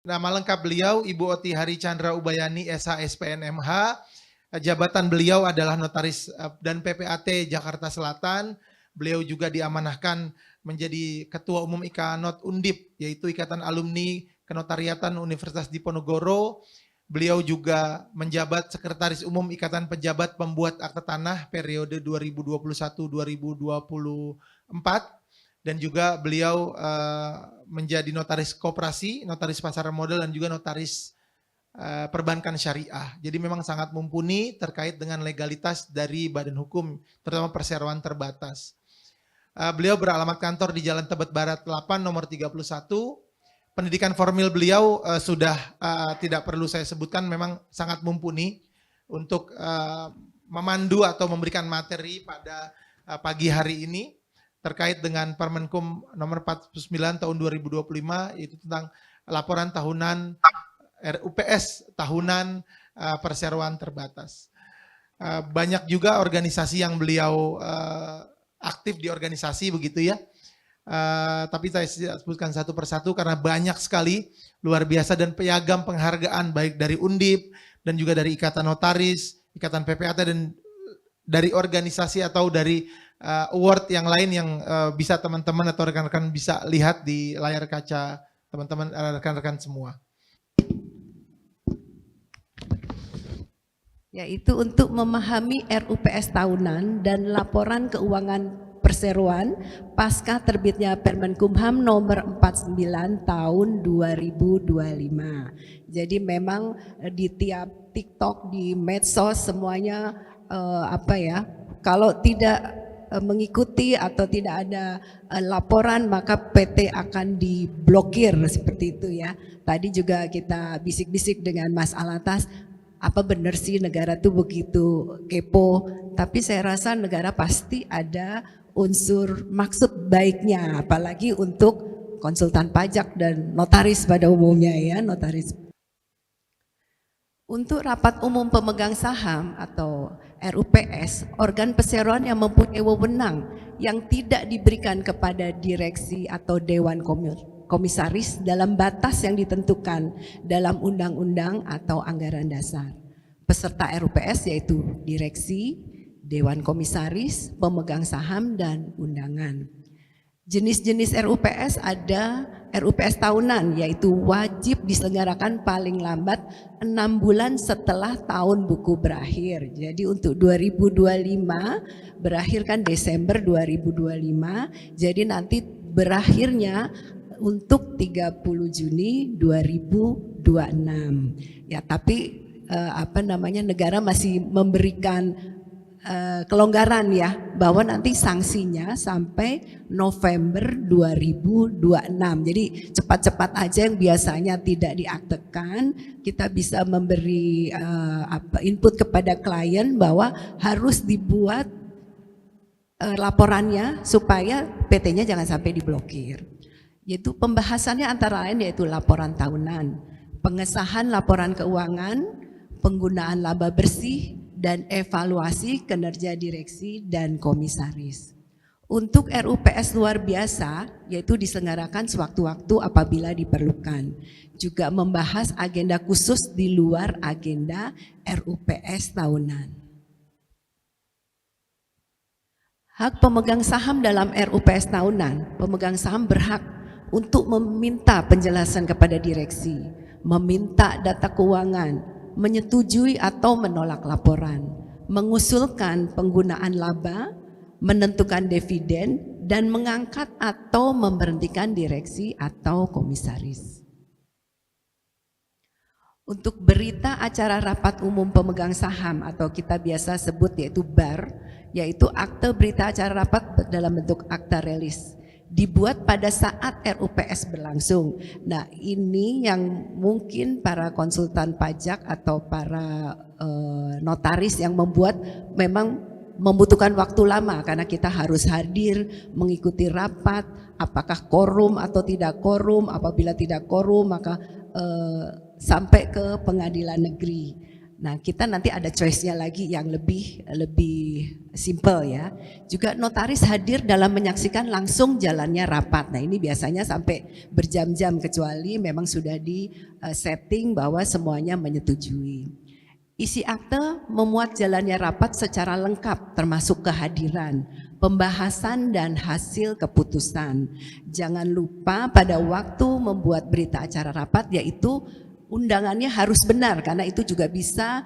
Nama lengkap beliau Ibu Oti Hari Chandra Ubayani SH SPNMH. Jabatan beliau adalah Notaris dan PPAT Jakarta Selatan. Beliau juga diamanahkan menjadi Ketua Umum IKANOT Undip, yaitu Ikatan Alumni Kenotariatan Universitas Diponegoro. Beliau juga menjabat Sekretaris Umum Ikatan Pejabat Pembuat Akta Tanah periode 2021-2024. Dan juga beliau menjadi notaris koperasi, notaris pasar modal, dan juga notaris perbankan syariah. Jadi memang sangat mumpuni terkait dengan legalitas dari badan hukum, terutama perseroan terbatas. Beliau beralamat kantor di Jalan Tebet Barat 8 nomor 31. Pendidikan formal beliau sudah tidak perlu saya sebutkan, memang sangat mumpuni untuk memandu atau memberikan materi pada pagi hari ini terkait dengan Permenkum nomor 49 tahun 2025, yaitu tentang laporan tahunan RUPS tahunan perseroan terbatas. Banyak juga organisasi yang beliau aktif di organisasi begitu ya. Tapi saya sebutkan satu persatu karena banyak sekali, luar biasa, dan piagam penghargaan baik dari Undip dan juga dari Ikatan Notaris, Ikatan PPAT, dan dari organisasi atau dari award yang lain yang bisa teman-teman atau rekan-rekan bisa lihat di layar kaca teman-teman, rekan-rekan semua. Yaitu untuk memahami RUPS tahunan dan laporan keuangan perseroan pasca terbitnya Permenkumham nomor 49 tahun 2025. Jadi memang di tiap TikTok, di medsos semuanya kalau tidak mengikuti atau tidak ada laporan maka PT akan diblokir seperti itu ya. Tadi juga kita bisik-bisik dengan Mas Alatas, apa benar sih negara tuh begitu kepo? Tapi saya rasa negara pasti ada unsur maksud baiknya, apalagi untuk konsultan pajak dan notaris pada umumnya ya, notaris. Untuk rapat umum pemegang saham atau RUPS, organ perseroan yang mempunyai wewenang yang tidak diberikan kepada direksi atau dewan komisaris dalam batas yang ditentukan dalam undang-undang atau anggaran dasar. Peserta RUPS yaitu direksi, dewan komisaris, pemegang saham, dan undangan. Jenis-jenis RUPS ada RUPS tahunan, yaitu wajib diselenggarakan paling lambat 6 bulan setelah tahun buku berakhir. Jadi untuk 2025 berakhir kan Desember 2025, jadi nanti berakhirnya untuk 30 Juni 2026. Ya, tapi negara masih memberikan kelonggaran ya, bahwa nanti sanksinya sampai November 2026. Jadi cepat-cepat aja, yang biasanya tidak diaktekan, kita bisa memberi input kepada klien bahwa harus dibuat laporannya supaya PT-nya jangan sampai diblokir. Yaitu pembahasannya antara lain yaitu laporan tahunan, pengesahan laporan keuangan, penggunaan laba bersih, dan evaluasi kinerja direksi dan komisaris. Untuk RUPS luar biasa, yaitu diselenggarakan sewaktu-waktu apabila diperlukan. Juga membahas agenda khusus di luar agenda RUPS tahunan. Hak pemegang saham dalam RUPS tahunan, pemegang saham berhak untuk meminta penjelasan kepada direksi, meminta data keuangan, menyetujui atau menolak laporan, mengusulkan penggunaan laba, menentukan dividen, dan mengangkat atau memberhentikan direksi atau komisaris. Untuk berita acara rapat umum pemegang saham atau kita biasa sebut yaitu BAR, yaitu akte berita acara rapat dalam bentuk akta relis, dibuat pada saat RUPS berlangsung. Nah, ini yang mungkin para konsultan pajak atau para notaris yang membuat memang membutuhkan waktu lama karena kita harus hadir, mengikuti rapat, apakah korum atau tidak korum, apabila tidak korum maka sampai ke pengadilan negeri. Nah, kita nanti ada choice-nya lagi yang lebih simple ya. Juga notaris hadir dalam menyaksikan langsung jalannya rapat. Nah, ini biasanya sampai berjam-jam kecuali memang sudah di setting bahwa semuanya menyetujui. Isi akte memuat jalannya rapat secara lengkap termasuk kehadiran, pembahasan dan hasil keputusan. Jangan lupa pada waktu membuat berita acara rapat yaitu undangannya harus benar karena itu juga bisa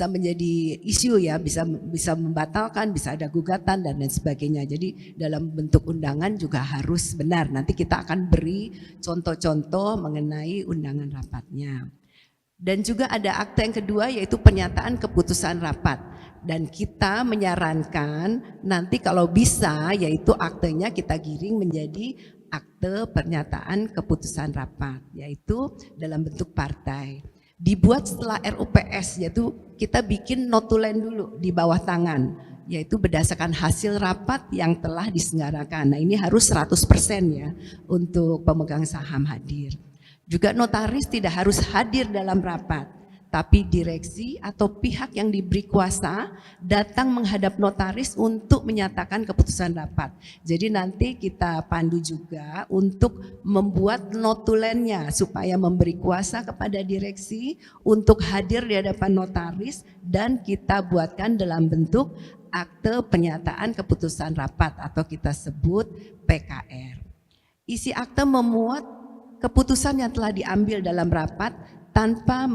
menjadi isu ya, bisa membatalkan, bisa ada gugatan dan lain sebagainya. Jadi dalam bentuk undangan juga harus benar. Nanti kita akan beri contoh-contoh mengenai undangan rapatnya. Dan juga ada akte yang kedua yaitu pernyataan keputusan rapat. Dan kita menyarankan nanti kalau bisa yaitu aktenya kita giring menjadi akte pernyataan keputusan rapat, yaitu dalam bentuk partai. Dibuat setelah RUPS, yaitu kita bikin notulen dulu di bawah tangan, yaitu berdasarkan hasil rapat yang telah diselenggarakan. Nah, ini harus 100% ya untuk pemegang saham hadir. Juga notaris tidak harus hadir dalam rapat, tapi direksi atau pihak yang diberi kuasa datang menghadap notaris untuk menyatakan keputusan rapat. Jadi nanti kita pandu juga untuk membuat notulennya supaya memberi kuasa kepada direksi untuk hadir di hadapan notaris dan kita buatkan dalam bentuk akte pernyataan keputusan rapat atau kita sebut PKR. Isi akte memuat keputusan yang telah diambil dalam rapat tanpa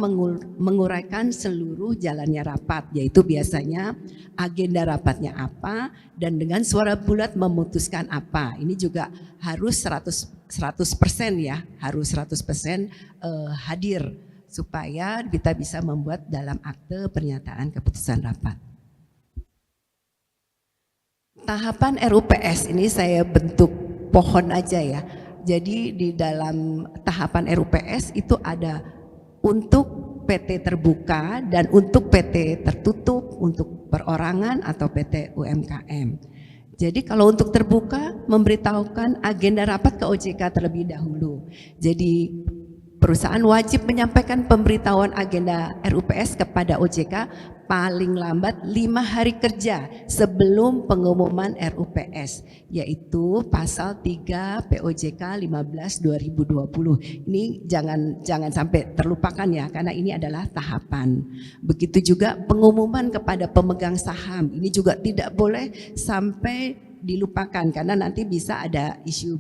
menguraikan seluruh jalannya rapat, yaitu biasanya agenda rapatnya apa dan dengan suara bulat memutuskan apa. Ini juga harus 100% ya, harus 100% hadir supaya kita bisa membuat dalam akte pernyataan keputusan rapat. Tahapan RUPS ini saya bentuk pohon aja ya. Jadi di dalam tahapan RUPS itu ada untuk PT terbuka dan untuk PT tertutup, untuk perorangan atau PT UMKM. Jadi kalau untuk terbuka memberitahukan agenda rapat ke OJK terlebih dahulu. Jadi perusahaan wajib menyampaikan pemberitahuan agenda RUPS kepada OJK paling lambat 5 hari kerja sebelum pengumuman RUPS, yaitu pasal 3 POJK 15/2020. Ini jangan sampai terlupakan ya, karena ini adalah tahapan. Begitu juga pengumuman kepada pemegang saham, ini juga tidak boleh sampai dilupakan karena nanti bisa ada isu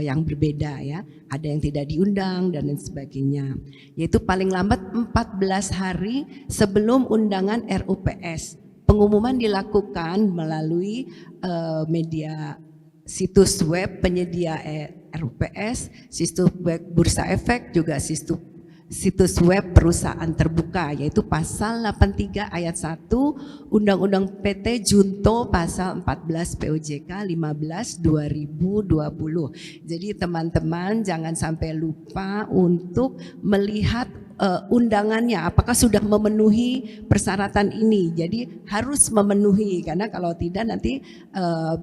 yang berbeda ya, ada yang tidak diundang dan lain sebagainya. Yaitu paling lambat 14 hari sebelum undangan RUPS. Pengumuman dilakukan melalui media situs web penyedia RUPS, situs web Bursa Efek, juga situs web perusahaan terbuka, yaitu pasal 83 ayat 1 Undang-Undang PT Junto pasal 14 POJK 15/2020. Jadi teman-teman jangan sampai lupa untuk melihat undangannya apakah sudah memenuhi persyaratan ini. Jadi harus memenuhi, karena kalau tidak nanti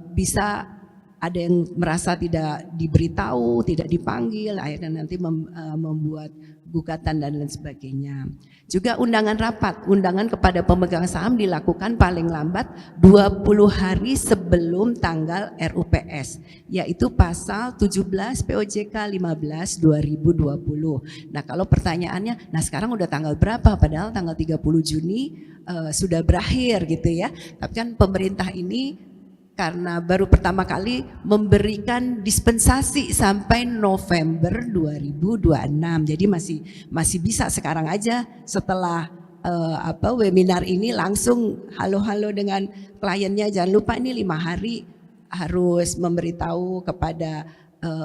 bisa ada yang merasa tidak diberitahu, tidak dipanggil, akhirnya nanti membuat gugatan dan lain sebagainya. Juga undangan rapat, undangan kepada pemegang saham dilakukan paling lambat 20 hari sebelum tanggal RUPS, yaitu pasal 17 POJK 15/2020. Nah, kalau pertanyaannya, nah sekarang udah tanggal berapa? Padahal tanggal 30 Juni sudah berakhir gitu ya. Tapi kan pemerintah ini karena baru pertama kali memberikan dispensasi sampai November 2026. Jadi masih bisa sekarang aja setelah webinar ini langsung halo-halo dengan kliennya. Jangan lupa ini 5 hari harus memberitahu kepada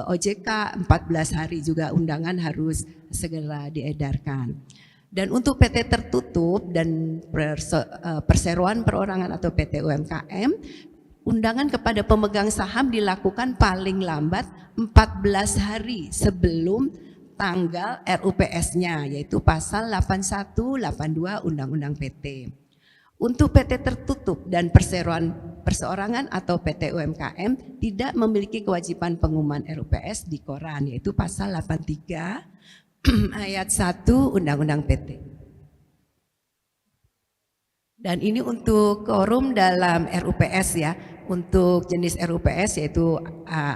OJK, 14 hari juga undangan harus segera diedarkan. Dan untuk PT tertutup dan perseroan perorangan atau PT UMKM, undangan kepada pemegang saham dilakukan paling lambat 14 hari sebelum tanggal RUPS-nya, yaitu pasal 81, 82 Undang-Undang PT. Untuk PT tertutup dan perseorangan atau PT UMKM tidak memiliki kewajiban pengumuman RUPS di koran, yaitu pasal 83 ayat 1 Undang-Undang PT. Dan ini untuk quorum dalam RUPS ya. Untuk jenis RUPS yaitu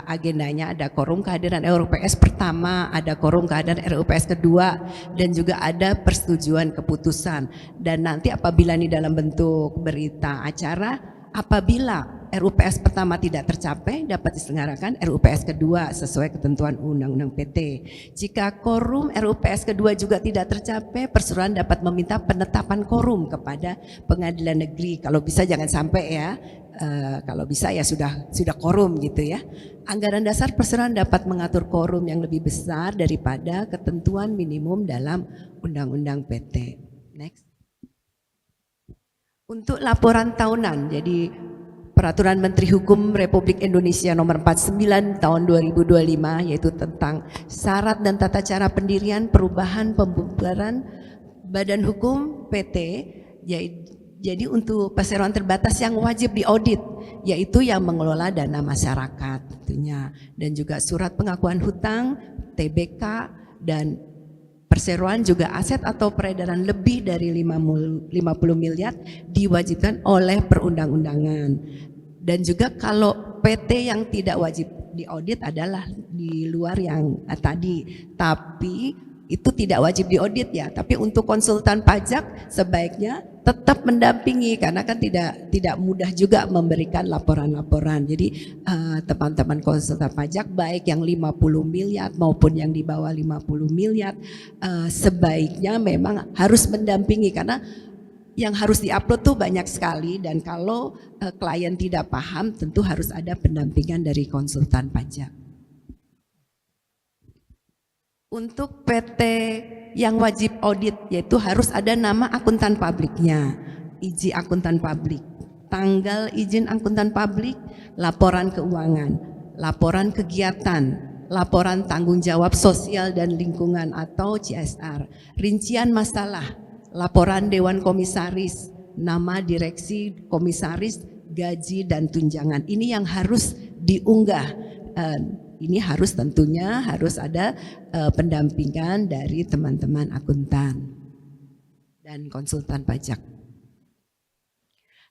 agendanya ada quorum kehadiran RUPS pertama, ada quorum kehadiran RUPS kedua, dan juga ada persetujuan keputusan. Dan nanti apabila ini dalam bentuk berita acara, apabila RUPS pertama tidak tercapai dapat diselenggarakan RUPS kedua sesuai ketentuan Undang-Undang PT. Jika quorum RUPS kedua juga tidak tercapai, perseroan dapat meminta penetapan quorum kepada Pengadilan Negeri. Kalau bisa jangan sampai ya. Kalau bisa ya sudah quorum gitu ya. Anggaran dasar perseroan dapat mengatur quorum yang lebih besar daripada ketentuan minimum dalam Undang-Undang PT. Next. Untuk laporan tahunan, jadi Peraturan Menteri Hukum Republik Indonesia Nomor 49 Tahun 2025 yaitu tentang syarat dan tata cara pendirian, perubahan, pembubaran Badan Hukum PT, jadi untuk perseroan terbatas yang wajib diaudit, yaitu yang mengelola dana masyarakat tentunya, dan juga surat pengakuan hutang, TBK, dan perseroan juga aset atau peredaran lebih dari 50 miliar diwajibkan oleh perundang-undangan. Dan juga kalau PT yang tidak wajib diaudit adalah di luar yang tadi, tapi itu tidak wajib diaudit ya. Tapi untuk konsultan pajak sebaiknya tetap mendampingi karena kan tidak mudah juga memberikan laporan-laporan. Jadi teman-teman konsultan pajak baik yang 50 miliar maupun yang di bawah 50 miliar sebaiknya memang harus mendampingi karena yang harus diupload tuh banyak sekali, dan kalau klien tidak paham tentu harus ada pendampingan dari konsultan pajak. Untuk PT yang wajib audit yaitu harus ada nama akuntan publiknya, izin akuntan publik, tanggal izin akuntan publik, laporan keuangan, laporan kegiatan, laporan tanggung jawab sosial dan lingkungan atau CSR, rincian masalah, laporan Dewan Komisaris, nama direksi komisaris, gaji dan tunjangan. Ini yang harus diunggah. Ini harus tentunya harus ada pendampingan dari teman-teman akuntan dan konsultan pajak.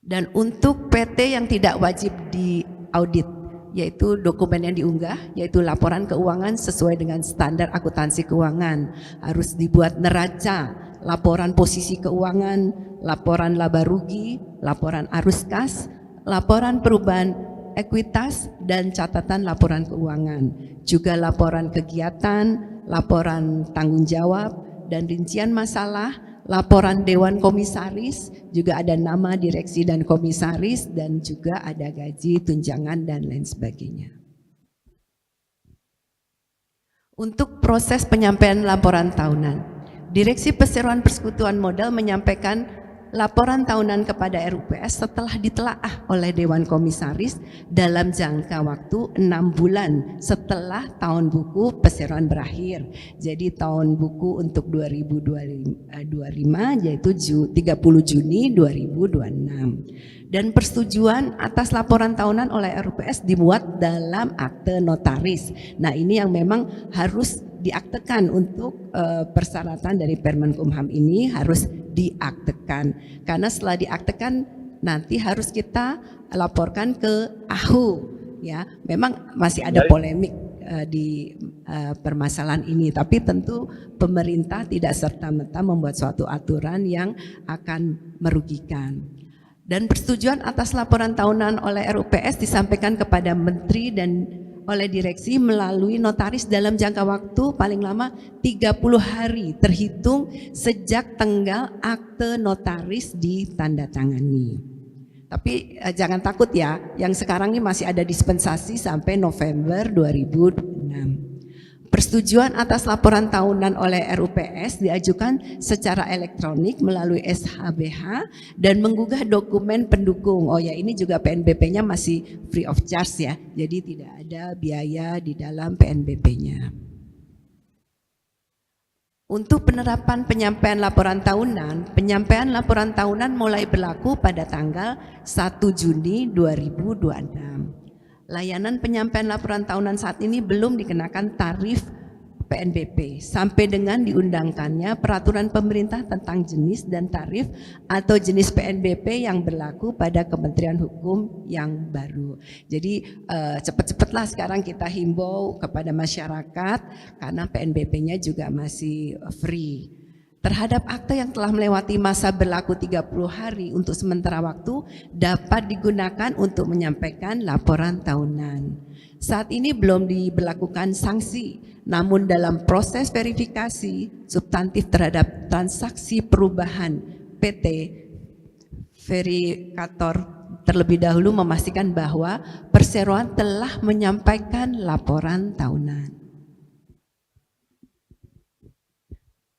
Dan untuk PT yang tidak wajib diaudit, yaitu dokumen yang diunggah, yaitu laporan keuangan sesuai dengan standar akuntansi keuangan, harus dibuat neraca, laporan posisi keuangan, laporan laba rugi, laporan arus kas, laporan perubahan ekuitas, dan catatan laporan keuangan. Juga laporan kegiatan, laporan tanggung jawab, dan rincian masalah, laporan Dewan Komisaris, juga ada nama direksi dan komisaris, dan juga ada gaji, tunjangan, dan lain sebagainya. Untuk proses penyampaian laporan tahunan, Direksi Perseroan Persekutuan Modal menyampaikan laporan tahunan kepada RUPS setelah ditelaah oleh Dewan Komisaris dalam jangka waktu 6 bulan setelah tahun buku perseroan berakhir. Jadi tahun buku untuk 2025 yaitu 30 Juni 2026. Dan persetujuan atas laporan tahunan oleh RUPS dibuat dalam akte notaris. Nah, ini yang memang harus diaktekan untuk persyaratan dari Permenkumham ini harus diaktekan, karena setelah diaktekan nanti harus kita laporkan ke AHU ya. Memang masih ada polemik di permasalahan ini, tapi tentu pemerintah tidak serta-merta membuat suatu aturan yang akan merugikan. Dan persetujuan atas laporan tahunan oleh RUPS disampaikan kepada Menteri dan oleh direksi melalui notaris dalam jangka waktu paling lama 30 hari terhitung sejak tanggal akte notaris ditandatangani. Tapi jangan takut ya, yang sekarang ini masih ada dispensasi sampai November 2026. Persetujuan atas laporan tahunan oleh RUPS diajukan secara elektronik melalui SHBH dan menggugah dokumen pendukung. Oh ya, ini juga PNBP-nya masih free of charge ya, jadi tidak ada biaya di dalam PNBP-nya. Untuk penerapan penyampaian laporan tahunan mulai berlaku pada tanggal 1 Juni 2026. Layanan penyampaian laporan tahunan saat ini belum dikenakan tarif PNBP sampai dengan diundangkannya peraturan pemerintah tentang jenis dan tarif atau jenis PNBP yang berlaku pada Kementerian Hukum yang baru. Jadi cepat-cepatlah sekarang kita himbau kepada masyarakat karena PNBP-nya juga masih free. Terhadap akte yang telah melewati masa berlaku 30 hari untuk sementara waktu dapat digunakan untuk menyampaikan laporan tahunan. Saat ini belum diberlakukan sanksi, namun dalam proses verifikasi substantif terhadap transaksi perubahan PT, verifikator terlebih dahulu memastikan bahwa perseroan telah menyampaikan laporan tahunan.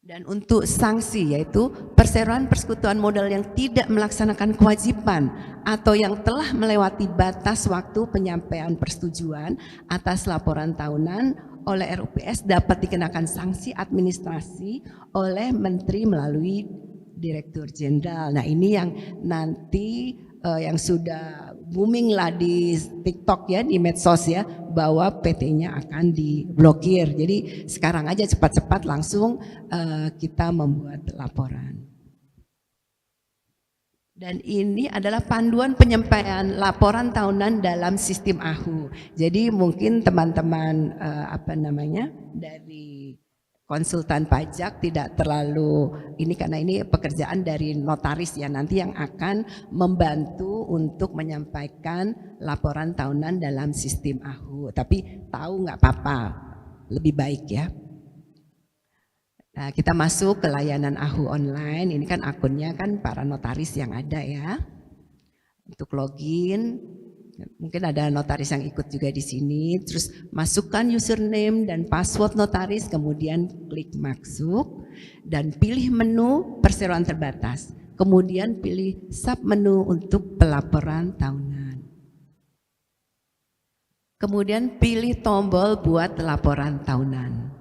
Dan untuk sanksi yaitu perseroan persekutuan modal yang tidak melaksanakan kewajiban atau yang telah melewati batas waktu penyampaian persetujuan atas laporan tahunan oleh RUPS dapat dikenakan sanksi administrasi oleh Menteri melalui Direktur Jenderal. Nah ini yang nanti yang sudah booming lah di TikTok ya, di medsos ya, bahwa PT-nya akan diblokir. Jadi sekarang aja cepat-cepat langsung kita membuat laporan. Dan ini adalah panduan penyampaian laporan tahunan dalam sistem AHU. Jadi mungkin teman-teman dari konsultan pajak tidak terlalu ini karena ini pekerjaan dari notaris ya nanti yang akan membantu untuk menyampaikan laporan tahunan dalam sistem AHU. Tapi tahu nggak apa-apa, lebih baik ya. Nah, kita masuk ke layanan AHU online. Ini kan akunnya kan para notaris yang ada ya. Untuk login, mungkin ada notaris yang ikut juga di sini. Terus masukkan username dan password notaris, kemudian klik masuk dan pilih menu perseroan terbatas. Kemudian pilih sub menu untuk pelaporan tahunan. Kemudian pilih tombol buat laporan tahunan.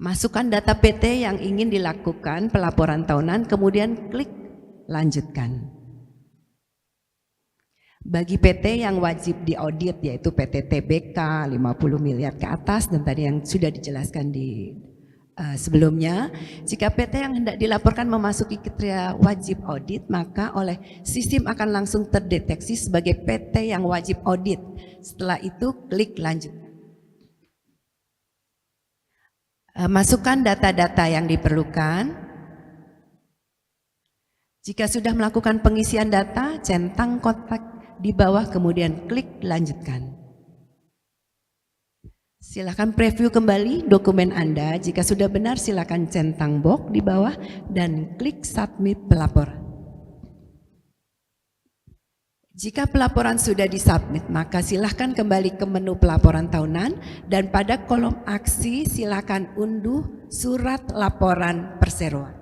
Masukkan data PT yang ingin dilakukan pelaporan tahunan, kemudian klik lanjutkan. Bagi PT yang wajib diaudit yaitu PT TBK 50 miliar ke atas dan tadi yang sudah dijelaskan di sebelumnya, jika PT yang hendak dilaporkan memasuki kriteria wajib audit maka oleh sistem akan langsung terdeteksi sebagai PT yang wajib audit. Setelah itu klik lanjut. Masukkan data-data yang diperlukan. Jika sudah melakukan pengisian data, centang kontak di bawah kemudian klik lanjutkan. Silakan preview kembali dokumen Anda. Jika sudah benar silakan centang box di bawah dan klik submit pelaporan. Jika pelaporan sudah disubmit, maka silakan kembali ke menu pelaporan tahunan dan pada kolom aksi silakan unduh surat laporan perseroan.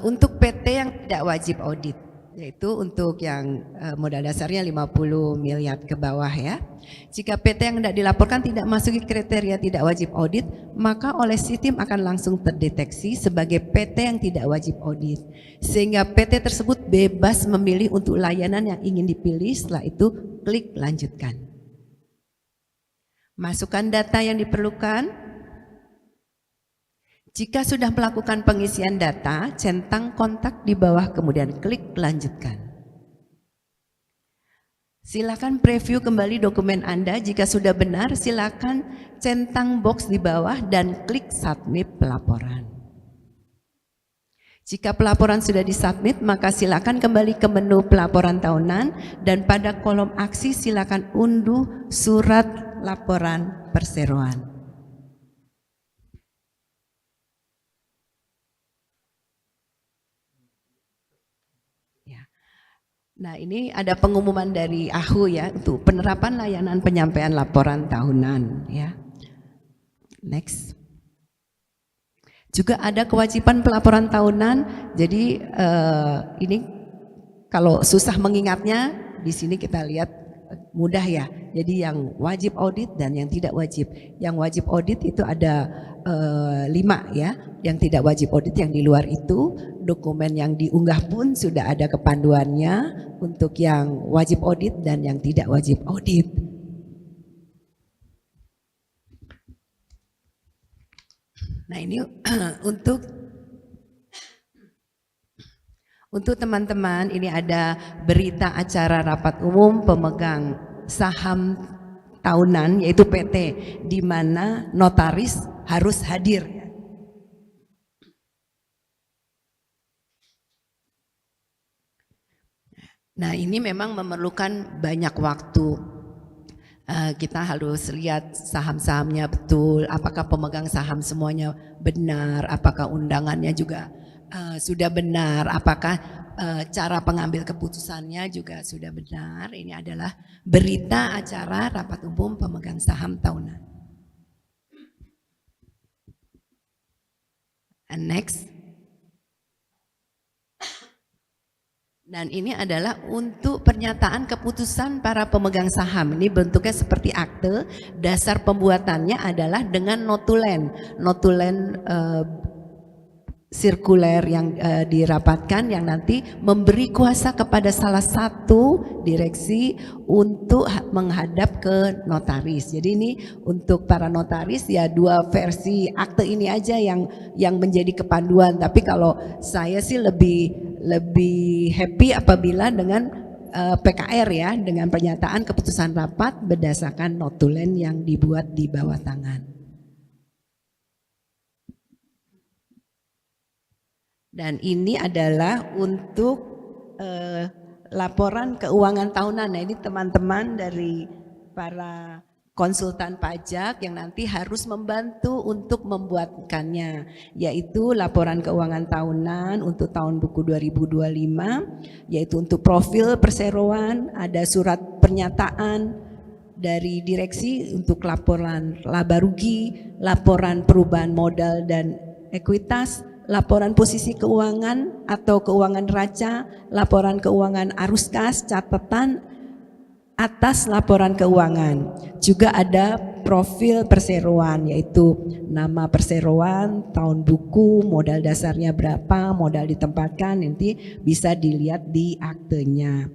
Untuk PT yang tidak wajib audit, yaitu untuk yang modal dasarnya 50 miliar ke bawah ya. Jika PT yang tidak dilaporkan tidak masuk kriteria tidak wajib audit, maka oleh sistem akan langsung terdeteksi sebagai PT yang tidak wajib audit. Sehingga PT tersebut bebas memilih untuk layanan yang ingin dipilih, setelah itu klik lanjutkan. Masukkan data yang diperlukan. Jika sudah melakukan pengisian data, centang kontak di bawah kemudian klik lanjutkan. Silakan preview kembali dokumen Anda. Jika sudah benar, silakan centang box di bawah dan klik submit pelaporan. Jika pelaporan sudah disubmit, maka silakan kembali ke menu pelaporan tahunan dan pada kolom aksi silakan unduh surat laporan perseroan. Nah ini ada pengumuman dari AHU ya untuk penerapan layanan penyampaian laporan tahunan ya. Next. Juga ada kewajiban pelaporan tahunan. Jadi ini kalau susah mengingatnya di sini kita lihat mudah ya. Jadi yang wajib audit dan yang tidak wajib. Yang wajib audit itu ada 5 ya. Yang tidak wajib audit yang di luar itu dokumen yang diunggah pun sudah ada kepanduannya untuk yang wajib audit dan yang tidak wajib audit. Nah ini untuk teman-teman, ini ada berita acara rapat umum pemegang saham tahunan yaitu PT, di mana notaris harus hadir. Nah ini memang memerlukan banyak waktu. Kita harus lihat saham-sahamnya betul, apakah pemegang saham semuanya benar, apakah undangannya juga sudah benar, apakah cara pengambil keputusannya juga sudah benar. Ini adalah berita acara rapat umum pemegang saham tahunan. And next. Dan ini adalah untuk pernyataan keputusan para pemegang saham. Ini bentuknya seperti akte, dasar pembuatannya adalah dengan notulen. Notulen sirkuler yang dirapatkan yang nanti memberi kuasa kepada salah satu direksi untuk menghadap ke notaris. Jadi ini untuk para notaris ya, dua versi akte ini aja yang menjadi kepanduan. Tapi kalau saya sih lebih happy apabila dengan PKR ya, dengan pernyataan keputusan rapat berdasarkan notulen yang dibuat di bawah tangan. Dan ini adalah untuk laporan keuangan tahunan. Nah ini teman-teman dari para konsultan pajak yang nanti harus membantu untuk membuatkannya, yaitu laporan keuangan tahunan untuk tahun buku 2025, yaitu untuk profil perseroan, ada surat pernyataan dari direksi untuk laporan laba rugi, laporan perubahan modal dan ekuitas, laporan posisi keuangan atau keuangan neraca, laporan keuangan arus kas, catatan atas laporan keuangan. Juga ada profil perseroan, yaitu nama perseroan, tahun buku, modal dasarnya berapa, modal ditempatkan, nanti bisa dilihat di aktenya.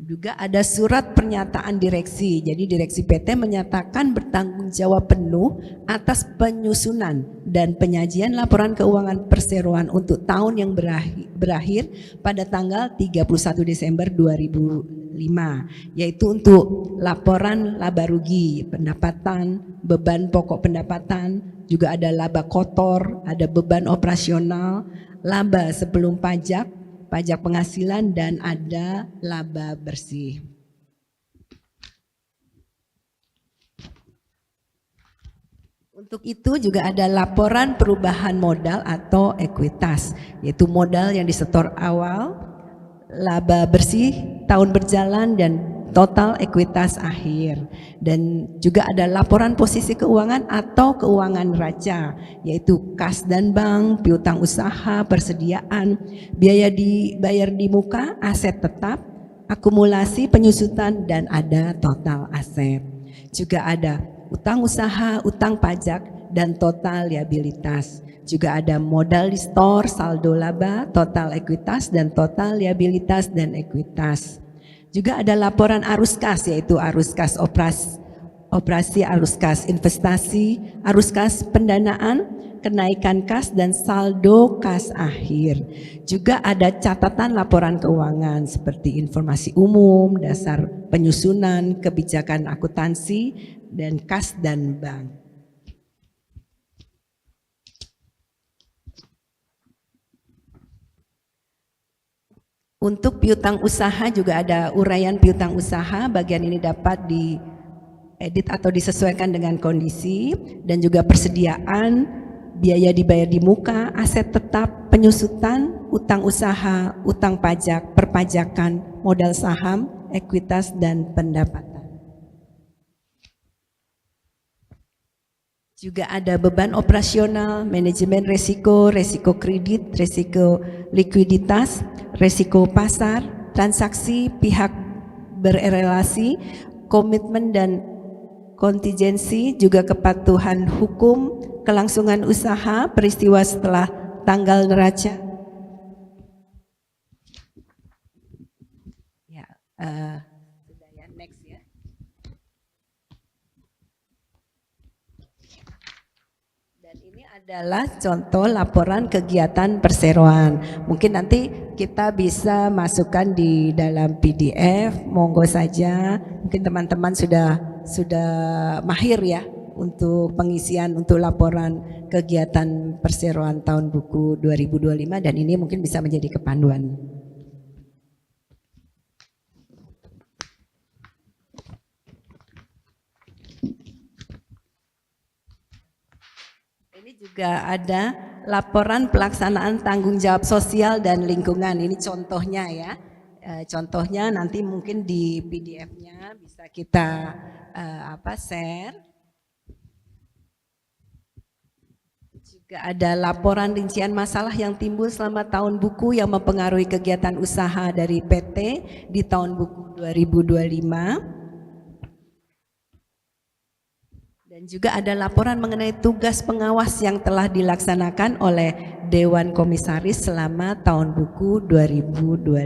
Juga ada surat pernyataan direksi, jadi direksi PT menyatakan bertanggung jawab penuh atas penyusunan dan penyajian laporan keuangan perseroan untuk tahun yang berakhir pada tanggal 31 Desember 2005, yaitu untuk laporan laba rugi, pendapatan, beban pokok pendapatan, juga ada laba kotor, ada beban operasional, laba sebelum pajak, pajak penghasilan, dan ada laba bersih. Untuk itu juga ada laporan perubahan modal atau ekuitas, yaitu modal yang disetor awal, laba bersih tahun berjalan, dan total ekuitas akhir. Dan juga ada laporan posisi keuangan atau keuangan neraca, yaitu kas dan bank, piutang usaha, persediaan, biaya dibayar di muka, aset tetap, akumulasi, penyusutan, dan ada total aset. Juga ada utang usaha, utang pajak, dan total liabilitas. Juga ada modal di store, saldo laba, total ekuitas, dan total liabilitas dan ekuitas. Juga ada laporan arus kas, yaitu arus kas operasi, arus kas investasi, arus kas pendanaan, kenaikan kas, dan saldo kas akhir. Juga ada catatan laporan keuangan seperti informasi umum, dasar penyusunan, kebijakan akuntansi, dan kas dan bank. Untuk piutang usaha juga ada uraian piutang usaha, bagian ini dapat diedit atau disesuaikan dengan kondisi, dan juga persediaan, biaya dibayar di muka, aset tetap, penyusutan, utang usaha, utang pajak, perpajakan, modal saham, ekuitas, dan pendapatan. Juga ada beban operasional, manajemen resiko, resiko kredit, resiko likuiditas, resiko pasar, transaksi, pihak berrelasi, komitmen dan kontingensi, juga kepatuhan hukum, kelangsungan usaha, peristiwa setelah tanggal neraca. Ya, sudah ya, next ya. Dan ini adalah contoh laporan kegiatan perseroan. Mungkin nanti kita bisa masukkan di dalam PDF, monggo saja. Mungkin teman-teman sudah mahir ya untuk pengisian untuk laporan kegiatan perseroan tahun buku 2025 dan ini mungkin bisa menjadi kepanduan. Juga ada laporan pelaksanaan tanggung jawab sosial dan lingkungan. Ini contohnya ya. Contohnya nanti mungkin di PDF-nya bisa kita share. Juga ada laporan rincian masalah yang timbul selama tahun buku yang mempengaruhi kegiatan usaha dari PT di tahun buku 2025. Dan juga ada laporan mengenai tugas pengawas yang telah dilaksanakan oleh Dewan Komisaris selama tahun buku 2025.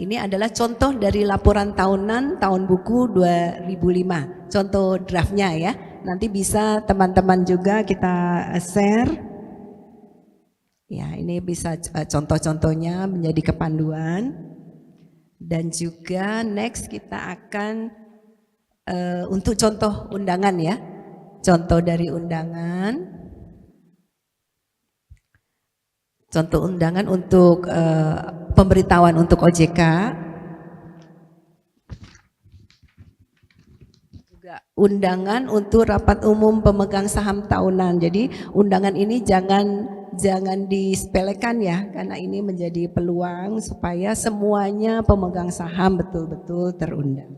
Ini adalah contoh dari laporan tahunan tahun buku 2005. Contoh draftnya ya. Nanti bisa teman-teman juga kita share. Ya, ini bisa contoh-contohnya menjadi kepanduan. Dan juga next kita akan untuk contoh undangan ya. Contoh dari undangan. Contoh undangan untuk pemberitahuan untuk OJK. Juga undangan untuk rapat umum pemegang saham tahunan. Jadi undangan ini jangan disepelekan ya, karena ini menjadi peluang supaya semuanya pemegang saham betul-betul terundang.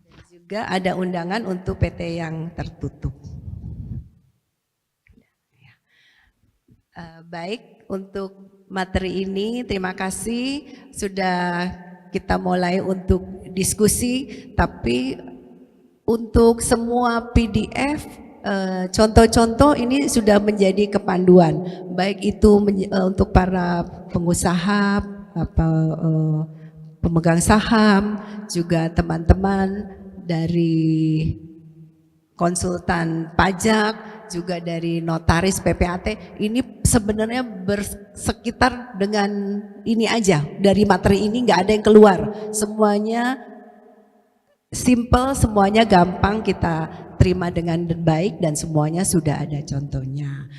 Dan juga ada undangan untuk PT yang tertutup. Baik, untuk materi ini terima kasih sudah kita mulai untuk diskusi, tapi untuk semua PDF contoh-contoh ini sudah menjadi kepanduan, baik itu untuk para pengusaha, pemegang saham, juga teman-teman dari konsultan pajak, juga dari notaris PPAT. Ini sebenarnya bersekitar dengan ini aja, dari materi ini nggak ada yang keluar, semuanya simple, semuanya gampang kita terima dengan baik dan semuanya sudah ada contohnya.